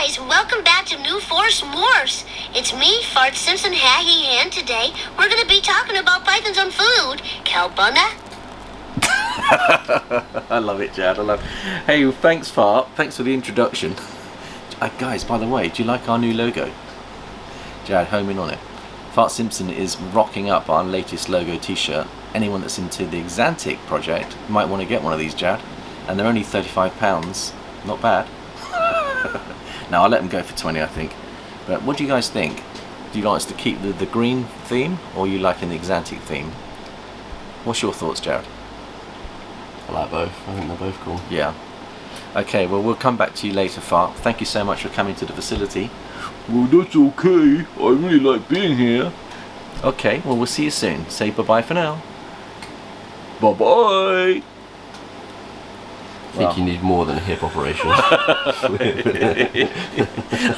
guys, welcome back to New Force Morphs. It's me, Fart Simpson Haggy, and today we're going to be talking about pythons on food. Calbunna? I love it, Jad. I love it. Hey, thanks, Fart. Thanks for the introduction. Guys, by the way, do you like our new logo? Jad, home in on it. Fart Simpson is rocking up our latest logo t-shirt. Anyone that's into the Xantic project might want to get one of these, Jad. And they're only £35. Not bad. Now, I'll let them go for 20, I think. But what do you guys think? Do you like us to keep the green theme, or you liking the Xantic theme? What's your thoughts, Jared? I like both. I think they're both cool. Yeah. Okay, well, we'll come back to you later, Fart. Thank you so much for coming to the facility. Well, that's okay. I really like being here. Okay, well, we'll see you soon. Say bye-bye for now. Bye-bye. I think you need more than a hip operation. I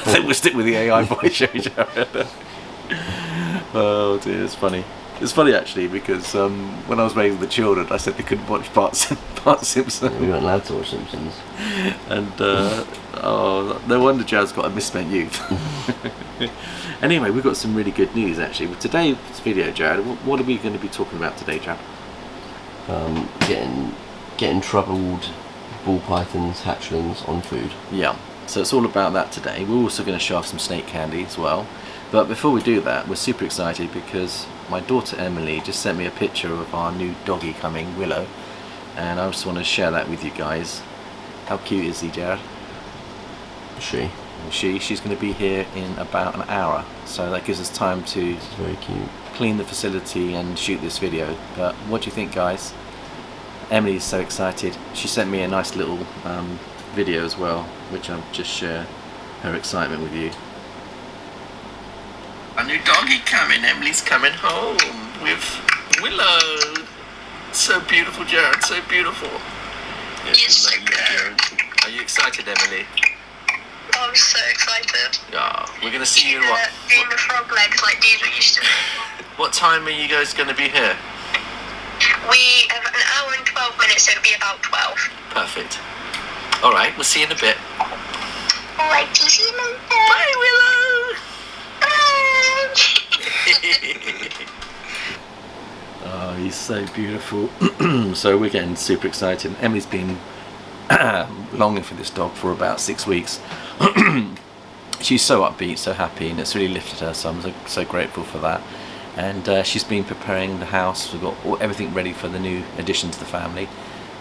think we'll stick with the AI voice show, Jared. Oh dear, it's funny. It's funny actually because when I was raising the children, I said they couldn't watch Bart Simpson. We weren't allowed to watch Simpsons. And oh, no wonder Jared's got a misspent youth. Anyway, we've got some really good news actually. With today's video, Jared, what are we going to be talking about today, Jared? Getting troubled ball pythons, hatchlings on food. Yeah, so it's all about that today. We're also going to show off some snake candy as well. But before we do that, we're super excited because my daughter Emily just sent me a picture of our new doggy coming, Willow. And I just want to share that with you guys. How cute is he, Jared? She's going to be here in about an hour. So that gives us time to very cute. Clean the facility and shoot this video. But what do you think, guys? Emily is so excited. She sent me a nice little video as well, which I'll just share her excitement with you. A new doggy coming. Emily's coming home with Willow. So beautiful, Jared. So beautiful. Yes, so good. Are you excited, Emily? I'm so excited. Yeah. We're going to see you what? Doing the frog legs like Deidre used to do. What time are you guys going to be here? We have an hour and 12 minutes, so it'll be about 12. Perfect. Alright, we'll see you in a bit. Alright, see you later. Bye, Willow! Bye! Oh, he's so beautiful. So we're getting super excited. Emily's been longing for this dog for about 6 weeks. She's so upbeat, so happy, and it's really lifted her, so I'm so grateful for that. And she's been preparing the house. We've got everything ready for the new addition to the family,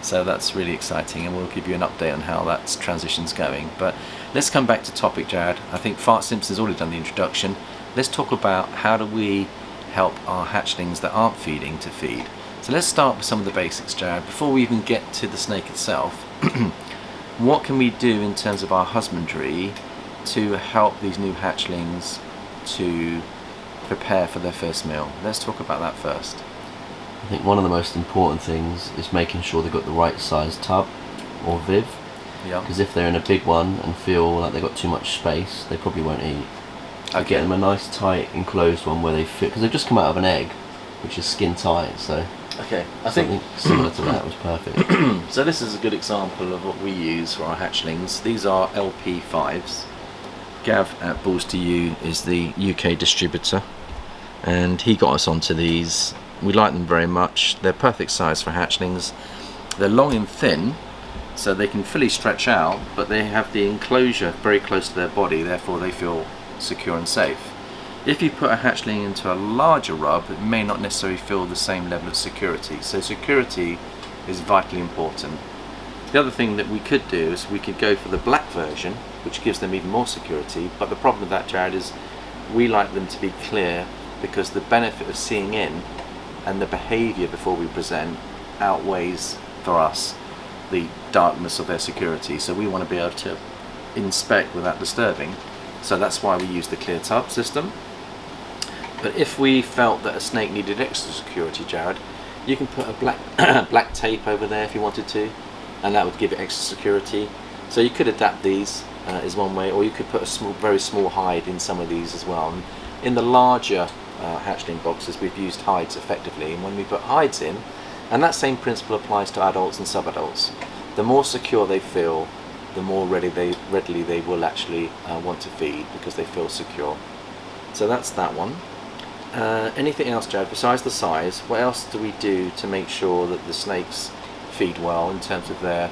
so that's really exciting, and we'll give you an update on how that transition's going. But let's come back to topic, Jared. I think Fart Simpson's already done the introduction. Let's talk about how do we help our hatchlings that aren't feeding to feed. So let's start with some of the basics, Jared. Before we even get to the snake itself, what can we do in terms of our husbandry to help these new hatchlings to prepare for their first meal? Let's talk about that first. I think one of the most important things is making sure they've got the right size tub or viv. Yeah. Because if they're in a big one and feel like they've got too much space, they probably won't eat. So Okay. get them a nice tight enclosed one where they fit, because they've just come out of an egg, which is skin tight. So Okay, I something think similar to that was perfect. so. This is a good example of what we use for our hatchlings. These are LP5s. Gav at Balls to You is the UK distributor, and he got us onto these. We like them very much. They're perfect size for hatchlings. They're long and thin, so they can fully stretch out, but they have the enclosure very close to their body, therefore they feel secure and safe. If you put a hatchling into a larger rub, it may not necessarily feel the same level of security. So security is vitally important. The other thing that we could do is we could go for the black version, which gives them even more security, but the problem with that, Jared, is we like them to be clear, because the benefit of seeing in and the behaviour before we present outweighs for us the darkness of their security. So we want to be able to inspect without disturbing, so that's why we use the clear tub system. But if we felt that a snake needed extra security, Jared, you can put a black tape over there if you wanted to, and that would give it extra security. So you could adapt these is one way, or you could put a very small hide in some of these as well. And in the larger hatchling boxes, we've used hides effectively, and when we put hides in, and that same principle applies to adults and sub-adults, the more secure they feel, the more readily they will actually want to feed, because they feel secure. So that's that one. Anything else, Jad, besides the size? What else do we do to make sure that the snakes feed well in terms of their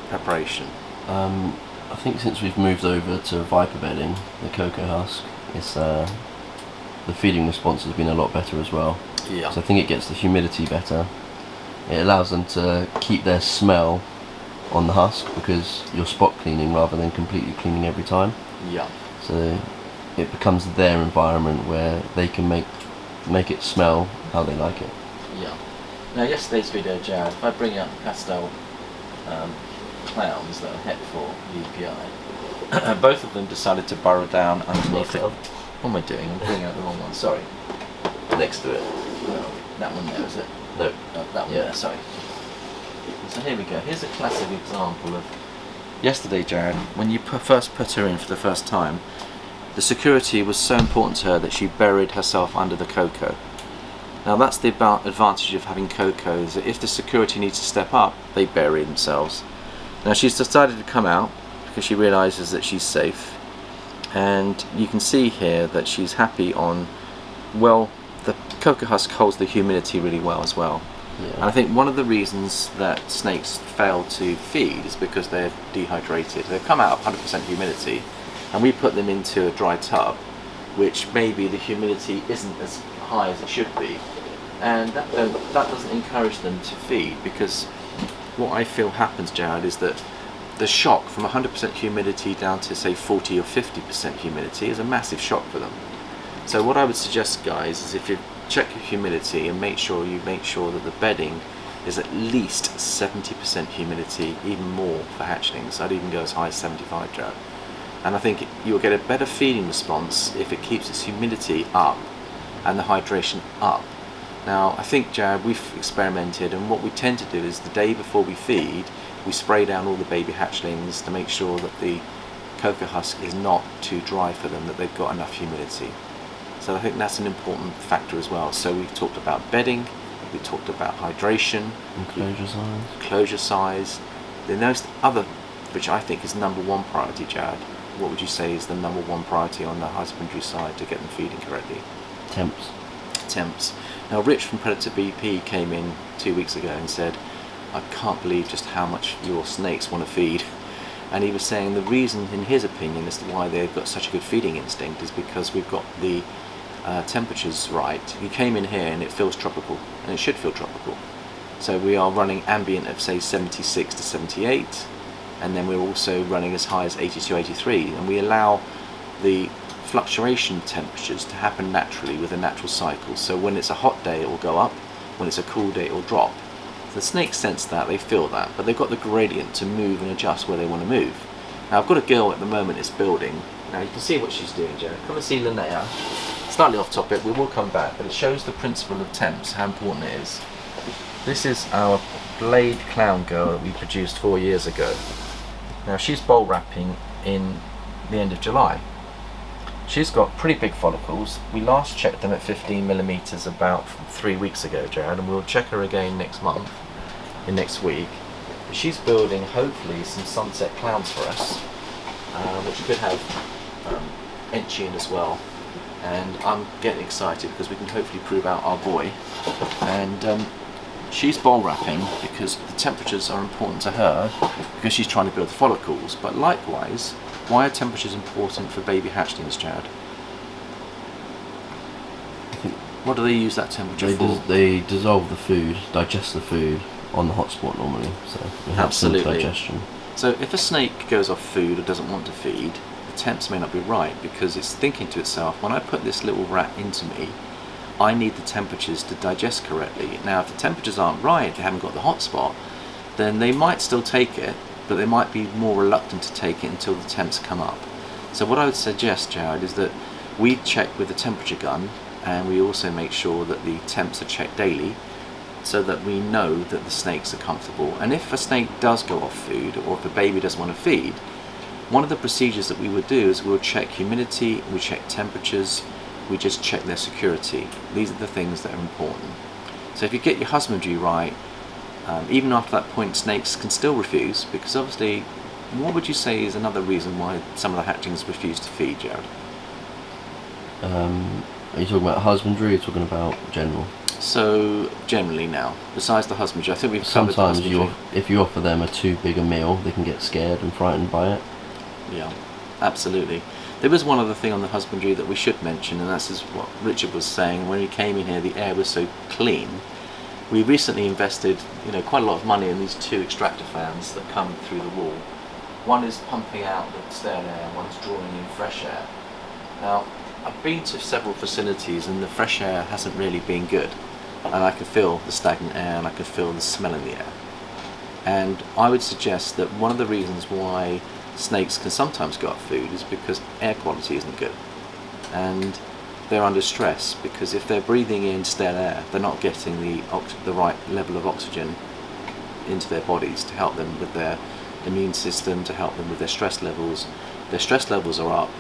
preparation? I think since we've moved over to viper bedding, the cocoa husk, it's the feeding response has been a lot better as well. Yeah. So I think it gets the humidity better. It allows them to keep their smell on the husk, because you're spot cleaning rather than completely cleaning every time. Yeah. So it becomes their environment where they can make it smell how they like it. Yeah. Now yesterday's video, Jad, if I bring up the pastel clowns that are het for UPI, both of them decided to burrow down underneath it. What am I doing? I'm bringing out the wrong one, sorry. Next to it. No, that one there, is it? No. No, that one there, sorry. So here we go. Here's a classic example of yesterday, Jared, when you first put her in for the first time. The security was so important to her that she buried herself under the cocoa. Now that's the advantage of having cocoa, is that if the security needs to step up, they bury themselves. Now she's decided to come out because she realises that she's safe, and you can see here that she's happy on, well, the cocoa husk holds the humidity really well as well. Yeah. And I think one of the reasons that snakes fail to feed is because they're dehydrated. They come out of 100% humidity, and we put them into a dry tub, which maybe the humidity isn't as high as it should be, and that doesn't encourage them to feed, because what I feel happens, Jared, is that the shock from 100% humidity down to say 40 or 50% humidity is a massive shock for them. So what I would suggest, guys, is if you check your humidity and make sure that the bedding is at least 70% humidity, even more for hatchlings. I'd even go as high as 75, Jared. And I think you'll get a better feeding response if it keeps its humidity up and the hydration up. Now I think, Jared, we've experimented, and what we tend to do is the day before we feed, we spray down all the baby hatchlings to make sure that the cocoa husk is not too dry for them, that they've got enough humidity. So I think that's an important factor as well. So we've talked about bedding, we talked about hydration, and closure size. Then there's the other, which I think is #1 priority, Jared. What would you say is the #1 priority on the husbandry side to get them feeding correctly? Temps. Temps. Now Rich from Predator BP came in 2 weeks ago and said, I can't believe just how much your snakes want to feed. And he was saying the reason, in his opinion, as to why they've got such a good feeding instinct is because we've got the temperatures right. He came in here and it feels tropical, and it should feel tropical. So we are running ambient of say 76 to 78, and then we're also running as high as 82, 83, and we allow the fluctuation temperatures to happen naturally with a natural cycle. So when it's a hot day it will go up, when it's a cool day it will drop. The snakes sense that, they feel that, but they've got the gradient to move and adjust where they want to move. Now I've got a girl at the moment that's building. Now you can see what she's doing, Joe. Come and see Linnea. Slightly off topic, we will come back, but it shows the principle of temps, how important it is. This is our blade clown girl that we produced 4 years ago. Now she's bowl wrapping in the end of July. She's got pretty big follicles. We last checked them at 15mm about 3 weeks ago, Jared, and we'll check her again next week. But she's building hopefully some sunset clowns for us, which could have Enchi in as well. And I'm getting excited because we can hopefully prove out our boy. And she's bowl wrapping because the temperatures are important to her, because she's trying to build the follicles. But likewise, why are temperatures important for baby hatchlings, Chad? What do they use that temperature for? They dissolve the food, digest the food on the hot spot normally, so it helps with digestion. So if a snake goes off food or doesn't want to feed, the temps may not be right, because it's thinking to itself, when I put this little rat into me, I need the temperatures to digest correctly. Now if the temperatures aren't right, they haven't got the hot spot, then they might still take it, but they might be more reluctant to take it until the temps come up. So what I would suggest, Jared, is that we check with the temperature gun, and we also make sure that the temps are checked daily, so that we know that the snakes are comfortable. And if a snake does go off food, or if the baby doesn't want to feed, one of the procedures that we would do is we'll check humidity, we check temperatures, we just check their security. These are the things that are important. So if you get your husbandry right, Even after that point, snakes can still refuse, because obviously, what would you say is another reason why some of the hatchlings refuse to feed, Jared? Are you talking about husbandry or are you talking about general? So, generally now, besides the husbandry, I think we've covered the Sometimes husbandry. if you offer them a too big a meal, they can get scared and frightened by it. Yeah, absolutely. There was one other thing on the husbandry that we should mention, and that's what Richard was saying. When we came in here, the air was so clean. We recently invested, quite a lot of money in these 2 extractor fans that come through the wall. One is pumping out the stale air, one's drawing in fresh air. Now, I've been to several facilities and the fresh air hasn't really been good. And I can feel the stagnant air and I can feel the smell in the air. And I would suggest that one of the reasons why snakes can sometimes go up food is because air quality isn't good. And they're under stress, because if they're breathing in stale air, they're not getting the right level of oxygen into their bodies to help them with their immune system, to help them with their stress levels. Their stress levels are up.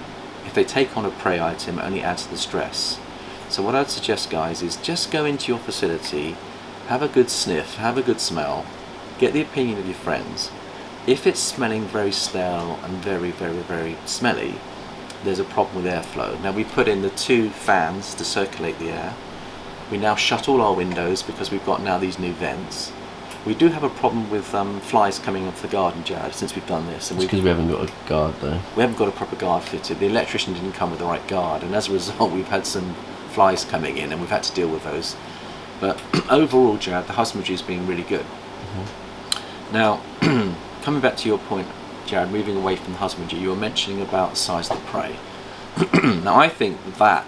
If they take on a prey item, it only adds to the stress. So what I'd suggest, guys, is just go into your facility, have a good sniff, have a good smell, get the opinion of your friends. If it's smelling very stale and very, very, very smelly, there's a problem with airflow. Now we put in the 2 fans to circulate the air. We now shut all our windows because we've got now these new vents. We do have a problem with flies coming off the garden, Jared, since we've done this. And It's because we haven't got a guard though. we haven't got a proper guard fitted. The electrician didn't come with the right guard, and as a result we've had some flies coming in and we've had to deal with those. But overall, Jared, the husbandry's been really good. Now, coming back to your point, Jared, moving away from the husbandry, you were mentioning about the size of the prey. Now I think that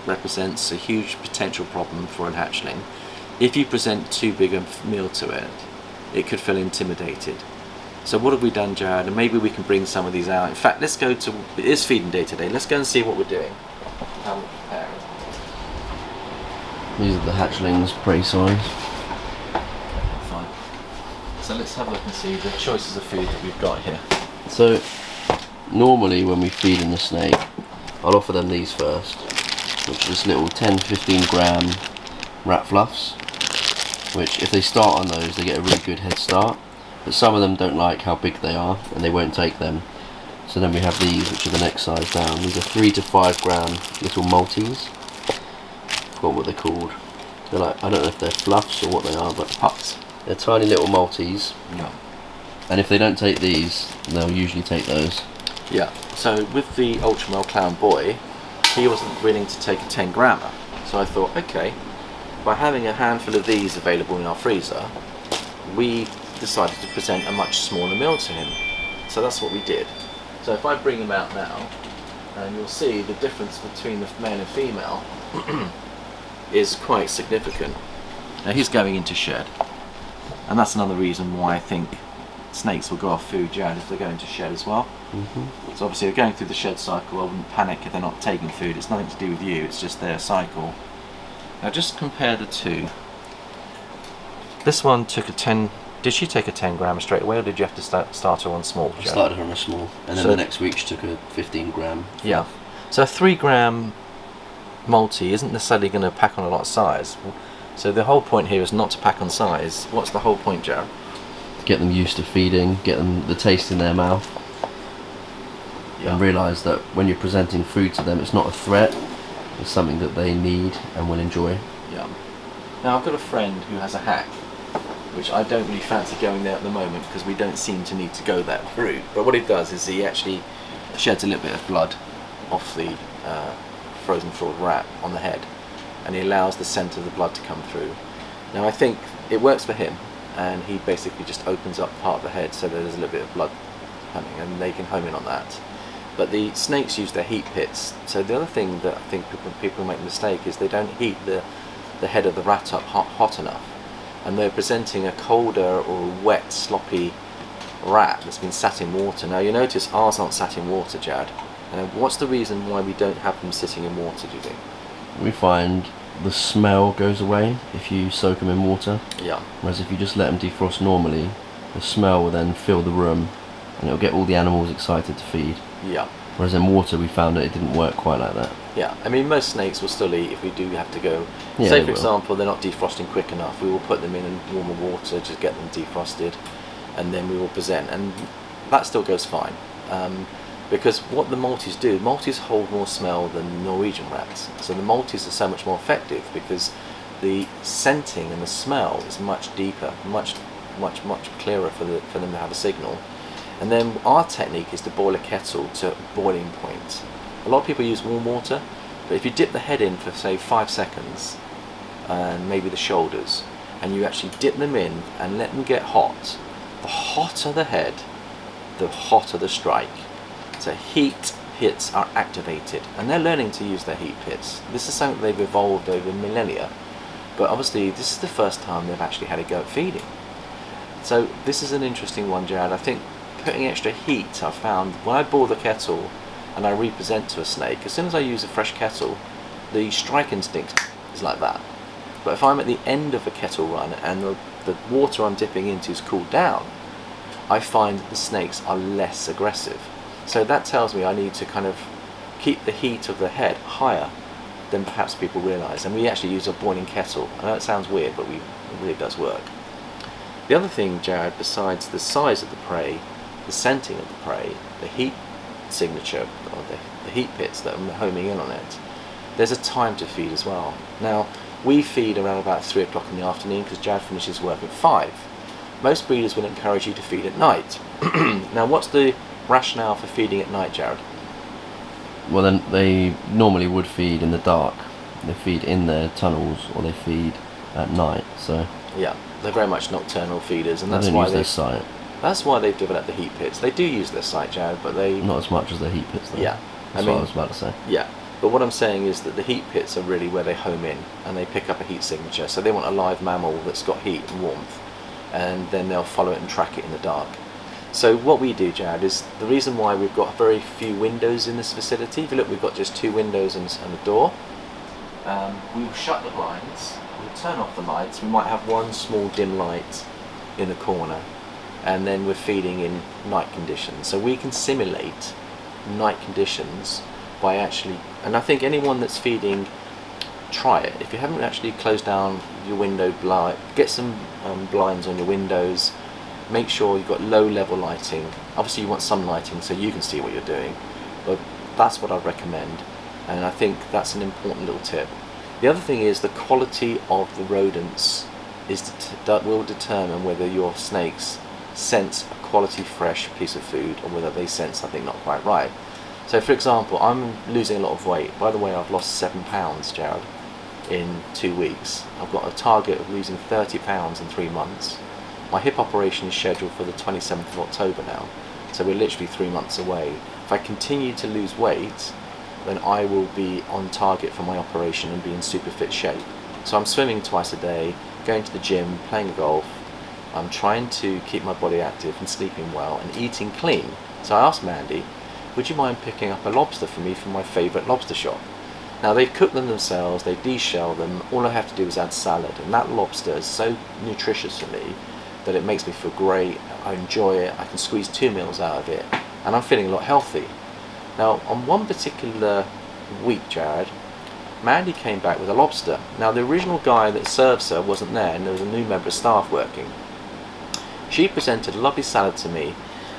represents a huge potential problem for a hatchling. If you present too big a meal to it, it could feel intimidated. So what have we done, Jared? And maybe we can bring some of these out. In fact, let's go to, it is feeding day today, let's go and see what we're doing. How we're preparing. These are the hatchlings prey size. Fine. So let's have a look and see the choices of food that we've got here. So normally when we feed in the snake, I'll offer them these first, which is little 10-15 gram rat fluffs, which if they start on those they get a really good head start, but some of them don't like how big they are and they won't take them. So then we have these, which are the next size down. These are 3 to 5 gram little Maltese. I forgot what they're called. They're like, I don't know if they're fluffs or what they are, but Pups. they're tiny little Maltese. Yeah. And if they don't take these, they'll usually take those. Yeah. So with the Ultramel Clown Boy, he wasn't willing to take a 10 grammer. So I thought, okay, by having a handful of these available in our freezer, we decided to present a much smaller meal to him. So that's what we did. So if I bring him out now, and you'll see the difference between the male and female is quite significant. Now he's going into shed, and that's another reason why I think snakes will go off food, Jared, if they go into shed as well. So obviously they're going through the shed cycle. I wouldn't panic if they're not taking food. It's nothing to do with you, it's just their cycle. Now just compare the two. This one took a 10. Did she take a 10 gram straight away, or did you have to start her on small? I started her on a small, and then So- the next week she took a 15 gram. Yeah. So a 3 gram multi isn't necessarily going to pack on a lot of size. So the whole point here is not to pack on size. What's the whole point, Jared? Get them used to feeding, get them the taste in their mouth, and realise that when you're presenting food to them, it's not a threat, it's something that they need and will enjoy. Yeah. Now I've got a friend who has a hack, which I don't really fancy going there at the moment because we don't seem to need to go that route. But what he does is he actually sheds a little bit of blood off the frozen thawed rat on the head, and he allows the scent of the blood to come through. Now I think it works for him, and he basically just opens up part of the head so that there's a little bit of blood coming, and they can home in on that. But the snakes use their heat pits. So the other thing that I think people make a mistake is they don't heat the head of the rat up hot enough, and they're presenting a colder or wet, sloppy rat that's been sat in water. Now you notice ours aren't sat in water, Jared. What's the reason why we don't have them sitting in water, do you think? We find the smell goes away if you soak them in water, Yeah. whereas if you just let them defrost normally, the smell will then fill the room and it'll get all the animals excited to feed. Yeah. Whereas in water, we found that it didn't work quite like that. Yeah, I mean, most snakes will still eat if we do have to go. Yeah, Say, they for will. example, they're not defrosting quick enough. We will put them in warmer water to get them defrosted, and then we will present, and that still goes fine. Because what the Maltese do, Maltese hold more smell than Norwegian rats. So the Maltese are so much more effective because the scenting and the smell is much deeper, much clearer for them to have a signal. And then our technique is to boil a kettle to boiling point. A lot of people use warm water, but if you dip the head in for say 5 seconds, and maybe the shoulders, and you actually dip them in and let them get hot, the hotter the head, the hotter the strike. So heat pits are activated, and they're learning to use their heat pits. This is something they've evolved over millennia, but obviously this is the first time they've actually had a go at feeding. So this is an interesting one, Jared. I think putting extra heat, I found when I boil the kettle and I represent to a snake, as soon as I use a fresh kettle, the strike instinct is like that. But if I'm at the end of a kettle run and the water I'm dipping into is cooled down, I find the snakes are less aggressive. So that tells me I need to kind of keep the heat of the head higher than perhaps people realise. And we actually use a boiling kettle. I know it sounds weird, but it really does work. The other thing, Jared, besides the size of the prey, the scenting of the prey, the heat signature, or the heat pits that are homing in on it, there's a time to feed as well. Now, we feed around about 3 o'clock in the afternoon because Jared finishes work at 5. Most breeders will encourage you to feed at night. Now, what's the rationale for feeding at night, Jared? Well, then they normally would feed in the dark. They feed in their tunnels, or they feed at night. So yeah, they're very much nocturnal feeders, and they that's don't why use their sight. That's why they've developed the heat pits. They do use their sight, Jared, but they Not as much as the heat pits, though. Yeah, That's what I was about to say. Yeah, but what I'm saying is that the heat pits are really where they home in, and they pick up a heat signature. So they want a live mammal that's got heat and warmth, and then they'll follow it and track it in the dark. So what we do, Jared, is the reason why we've got very few windows in this facility. If you look, we've got just 2 windows and a door. We will shut the blinds, we'll turn off the lights. We might have one small dim light in the corner, and then we're feeding in night conditions. So we can simulate night conditions by actually, and I think anyone that's feeding, try it. If you haven't actually closed down your window blind, get some blinds on your windows. Make sure you've got low level lighting. Obviously you want some lighting so you can see what you're doing, but that's what I'd recommend, and I think that's an important little tip. The other thing is the quality of the rodents that will determine whether your snakes sense a quality fresh piece of food or whether they sense something not quite right. So for example, I'm losing a lot of weight. By the way, I've lost 7 pounds, Jared, in 2 weeks. I've got a target of losing 30 pounds in 3 months. My hip operation is scheduled for the 27th of October now, so we're literally 3 months away. If I continue to lose weight, then I will be on target for my operation and be in super fit shape. So I'm swimming twice a day, going to the gym, playing golf. I'm trying to keep my body active and sleeping well and eating clean. So I asked Mandy, would you mind picking up a lobster for me from my favourite lobster shop? Now they cook them themselves, they de-shell them, all I have to do is add salad, and that lobster is so nutritious for me that it makes me feel great. I enjoy it, I can squeeze 2 meals out of it, and I'm feeling a lot healthy. Now on one particular week, Jared, Mandy came back with a lobster. Now the original guy that serves her wasn't there, and there was a new member of staff working. She presented a lovely salad to me,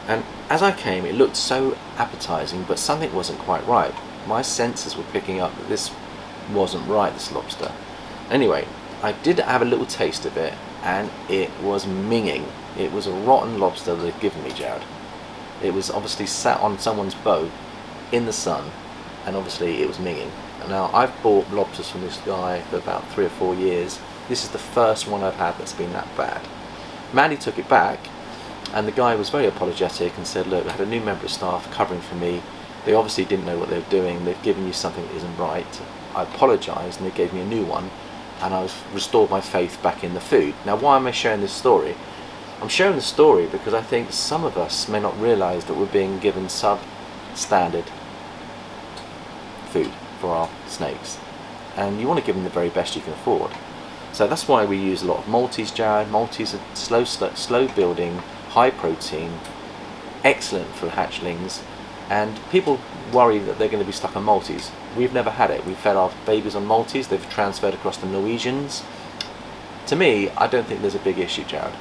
and as I came it looked so appetizing, but something wasn't quite right. My senses were picking up that this wasn't right, this lobster. Anyway, I did have a little taste of it, and it was minging. It was a rotten lobster they'd given me, Jared. It was obviously sat on someone's boat in the sun, and obviously it was minging. Now I've bought lobsters from this guy for about 3 or 4 years. This is the first one I've had that's been that bad. Mandy took it back, and the guy was very apologetic and said, look, I had a new member of staff covering for me. They obviously didn't know what they were doing. They've given you something that isn't right. I apologised, and they gave me a new one, and I restored my faith back in the food. Now why am I sharing this story? I'm sharing the story because I think some of us may not realise that we're being given substandard food for our snakes, and you want to give them the very best you can afford. So that's why we use a lot of Maltese, Jared. Maltese are slow building, high protein, excellent for hatchlings, And people worry that they're going to be stuck on Maltese. We've never had it. We've fed our babies on Maltese. They've transferred across to Norwegians. To me, I don't think there's a big issue, Jared.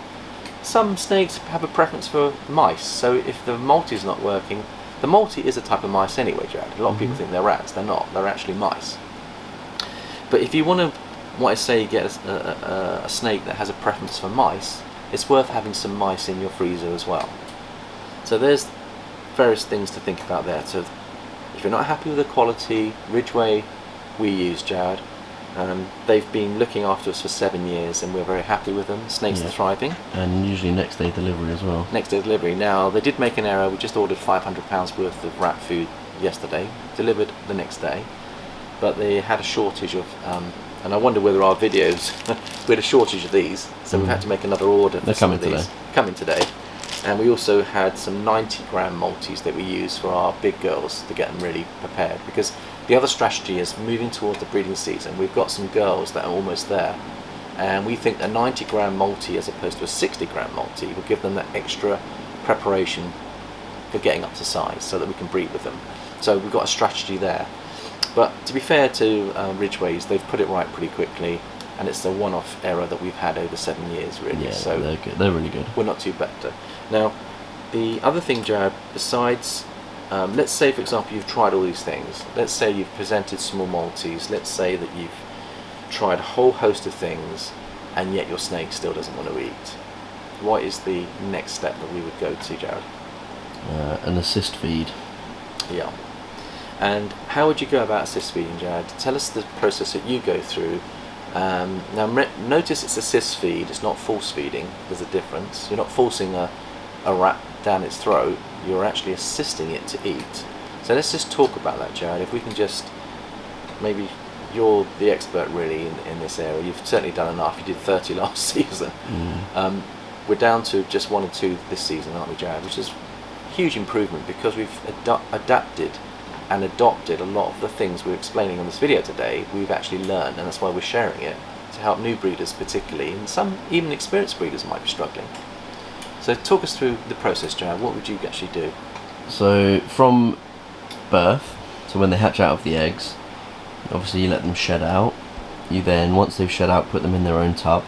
Some snakes have a preference for mice, so if the Maltese is not working, the Maltese is a type of mice anyway, Jared. A lot of people think they're rats. They're not. They're actually mice. But if you want to, what I say, get a snake that has a preference for mice, it's worth having some mice in your freezer as well. So there's various things to think about there. So if you're not happy with the quality, Ridgeway we use, Jared, they've been looking after us for 7 years and we're very happy with them. Snakes are thriving. And usually next day delivery as well. Next day delivery. Now they did make an error. We just ordered £500 worth of rat food yesterday, delivered the next day, but they had a shortage of and I wonder whether our videos we had a shortage of these, so we've had to make another order for some of these. Coming today. And we also had some 90-gram Maltese that we use for our big girls to get them really prepared, because the other strategy is moving towards the breeding season. We've got some girls that are almost there, and we think a 90-gram Maltese as opposed to a 60-gram Maltese will give them that extra preparation for getting up to size so that we can breed with them. So we've got a strategy there. But to be fair to Ridgeways, they've put it right pretty quickly, and it's a one-off error that we've had over 7 years, really. Yeah, so they're good. They're really good. We're not too bad. Now, the other thing, Jared, besides, let's say, for example, you've tried all these things. Let's say you've presented small Maltese. Let's say that you've tried a whole host of things, and yet your snake still doesn't want to eat. What is the next step that we would go to, Jared? An assist feed. Yeah. And how would you go about assist feeding, Jared? Tell us the process that you go through. Now notice it's assist feed, it's not force feeding. There's a difference. You're not forcing a rat down its throat, you're actually assisting it to eat. So let's just talk about that, Jared. If we can just, maybe you're the expert really in this area. You've certainly done enough. You did 30 last season. We're down to just 1 or 2 this season, aren't we, Jared? Which is huge improvement because we've adapted and adopted a lot of the things we're explaining on this video today. We've actually learned, and that's why we're sharing it, to help new breeders particularly, and some even experienced breeders might be struggling. So talk us through the process, Jared. What would you actually do? So from birth, so when they hatch out of the eggs, obviously you let them shed out. You then, once they've shed out, put them in their own tub,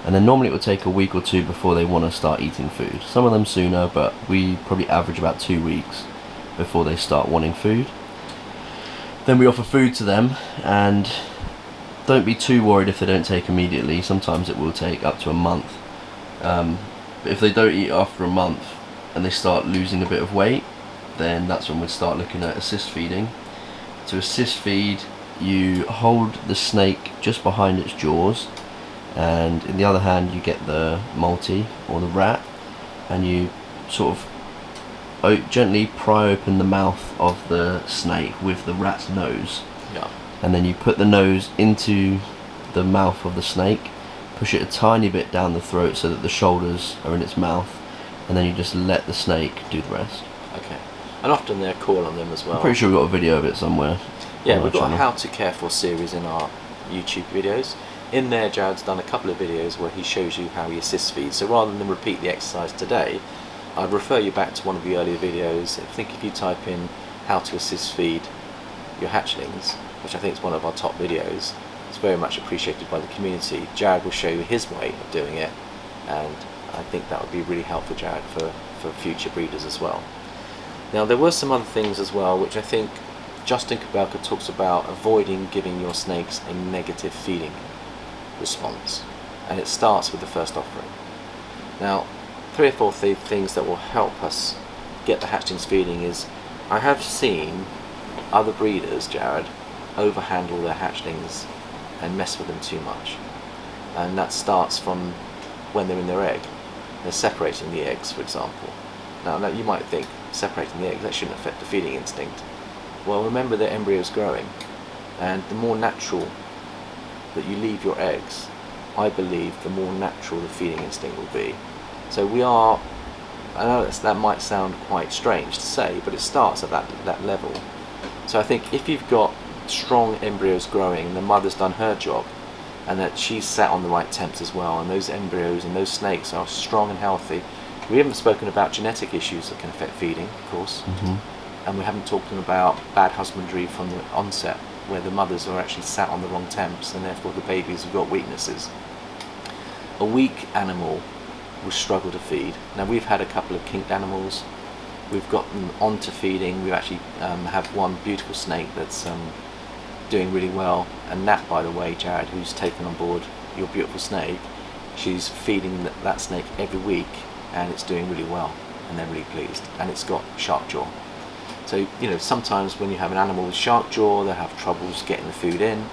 and then normally it would take a week or 2 before they want to start eating food. Some of them sooner, but we probably average about 2 weeks before they start wanting food. Then we offer food to them, and don't be too worried if they don't take immediately. Sometimes it will take up to a month. But if they don't eat after a month and they start losing a bit of weight, then that's when we'd start looking at assist feeding. To assist feed, you hold the snake just behind its jaws, and in the other hand you get the Maltese or the rat, and you sort of gently pry open the mouth of the snake with the rat's nose. And then you put the nose into the mouth of the snake, push it a tiny bit down the throat so that the shoulders are in its mouth, and then you just let the snake do the rest. Okay. And often they're cool on them as well. I'm pretty sure we've got a video of it somewhere. Yeah, we've got a How to Care For series in our YouTube videos. In there, Jared's done a couple of videos where he shows you how he assist feeds. So rather than repeat the exercise today, I'd refer you back to one of the earlier videos. I think if you type in how to assist feed your hatchlings, which I think is one of our top videos, it's very much appreciated by the community. Jared will show you his way of doing it, and I think that would be really helpful, Jared, for future breeders as well. Now there were some other things as well which I think Justin Kubelka talks about, avoiding giving your snakes a negative feeding response, and it starts with the first offering. Now 3 or 4 things that will help us get the hatchlings feeding is, I have seen other breeders, Jared, overhandle their hatchlings and mess with them too much, and that starts from when they're in their egg. They're separating the eggs, for example. Now you might think, separating the eggs, that shouldn't affect the feeding instinct. Well, remember the embryo's growing, and the more natural that you leave your eggs, I believe the more natural the feeding instinct will be. So we are, I know that might sound quite strange to say, but it starts at that level. So I think if you've got strong embryos growing and the mother's done her job, and that she's sat on the right temps as well, and those embryos and those snakes are strong and healthy. We haven't spoken about genetic issues that can affect feeding, of course. and we haven't talked about bad husbandry from the onset, where the mothers are actually sat on the wrong temps and therefore the babies have got weaknesses. A weak animal will struggle to feed. Now we've had a couple of kinked animals, we've got them onto feeding. We actually have one beautiful snake that's doing really well, and Nat, by the way, Jared, who's taken on board your beautiful snake, she's feeding that snake every week and it's doing really well and they're really pleased, and it's got shark jaw. So, you know, sometimes when you have an animal with shark jaw, they'll have troubles getting the food in.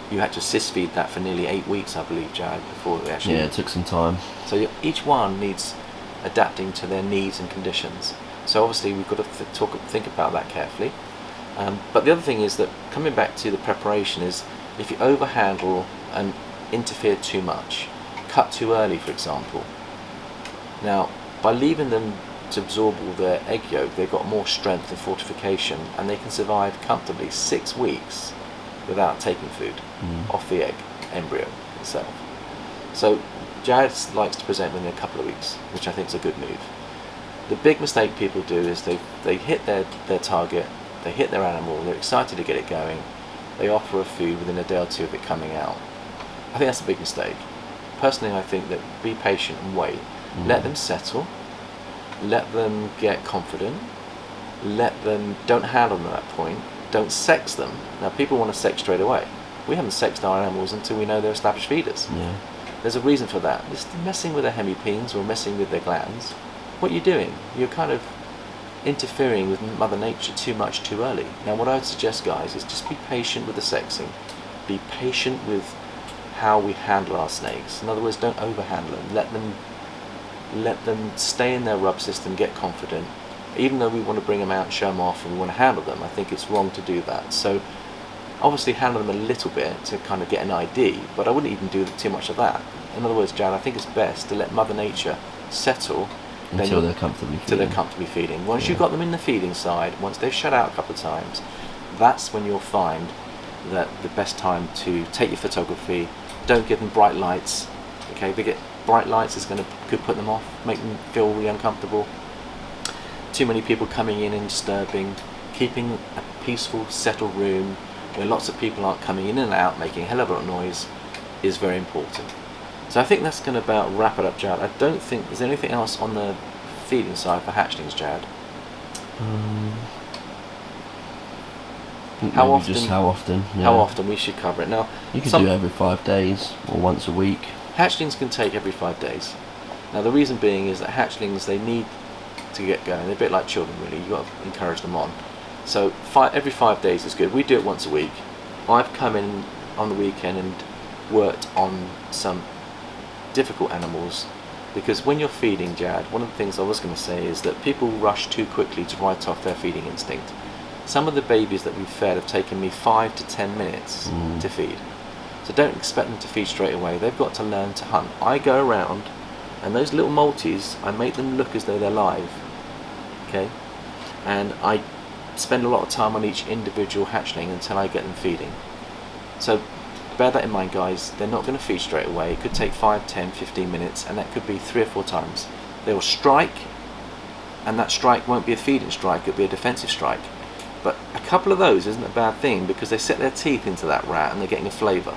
You had to assist feed that for nearly 8 weeks, I believe, Jared, before they actually... Yeah, it took some time. So each one needs adapting to their needs and conditions. So obviously we've got to think about that carefully. But the other thing is that, coming back to the preparation, is if you overhandle and interfere too much, cut too early, for example. Now, by leaving them to absorb all their egg yolk, they've got more strength and fortification, and they can survive comfortably 6 weeks without taking food off the egg embryo itself. So Jared likes to present within a couple of weeks, which I think is a good move. The big mistake people do is they hit their target, they hit their animal, they're excited to get it going, they offer a food within a day or two of it coming out. I think that's a big mistake. Personally, I think that be patient and wait. Let them settle, let them get confident, don't handle them at that point, don't sex them. Now people want to sex straight away. We haven't sexed our animals until we know they're established feeders. Yeah. There's a reason for that. Just messing with their hemipenes or messing with their glands, what you're doing, you're kind of interfering with Mother Nature too much too early. Now what I would suggest, guys, is just be patient with the sexing. Be patient with how we handle our snakes. In other words, don't overhandle them. Let them stay in their rub system, get confident. Even though we want to bring them out and show them off and we want to handle them, I think it's wrong to do that. So obviously handle them a little bit to kind of get an ID, but I wouldn't even do too much of that. In other words, Jared, I think it's best to let Mother Nature settle until they're comfortably feeding. Once you've got them in the feeding side, once they've shut out a couple of times, that's when you'll find that the best time to take your photography. Don't give them bright lights. Okay, if they get bright lights, could put them off, make them feel really uncomfortable. Too many people coming in and disturbing. Keeping a peaceful, settled room where lots of people aren't coming in and out, making a hell of a lot of noise, is very important. So I think that's going to about wrap it up, Jared. I don't think there's anything else on the feeding side for hatchlings, Jared. How often? Yeah. How often we should cover it. Now you could do every 5 days or once a week. Hatchlings can take every 5 days. Now the reason being is that hatchlings, they need to get going. They're a bit like children, really. You've got to encourage them on. So every 5 days is good. We do it once a week. I've come in on the weekend and worked on some difficult animals, because when you're feeding, Jared, one of the things I was going to say is that people rush too quickly to write off their feeding instinct. Some of the babies that we've fed have taken me 5 to 10 minutes to feed. So don't expect them to feed straight away. They've got to learn to hunt. I go around, and those little Maltese, I make them look as though they're live. Okay? And I spend a lot of time on each individual hatchling until I get them feeding. So bear that in mind, guys. They're not going to feed straight away. It could take 5, 10, 15 minutes, and that could be 3 or 4 times. They will strike, and that strike won't be a feeding strike, it'll be a defensive strike. But a couple of those isn't a bad thing, because they set their teeth into that rat and they're getting a flavour.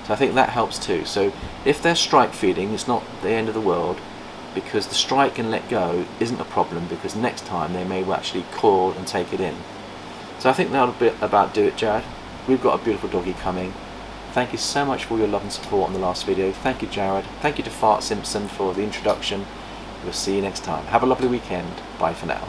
So I think that helps too. So if they're strike feeding, it's not the end of the world, because the strike and let go isn't a problem, because next time they may actually call and take it in. So I think that'll be about do it, Jared. We've got a beautiful doggy coming. Thank you so much for all your love and support on the last video. Thank you, Jared. Thank you to Fart Simpson for the introduction. We'll see you next time. Have a lovely weekend. Bye for now.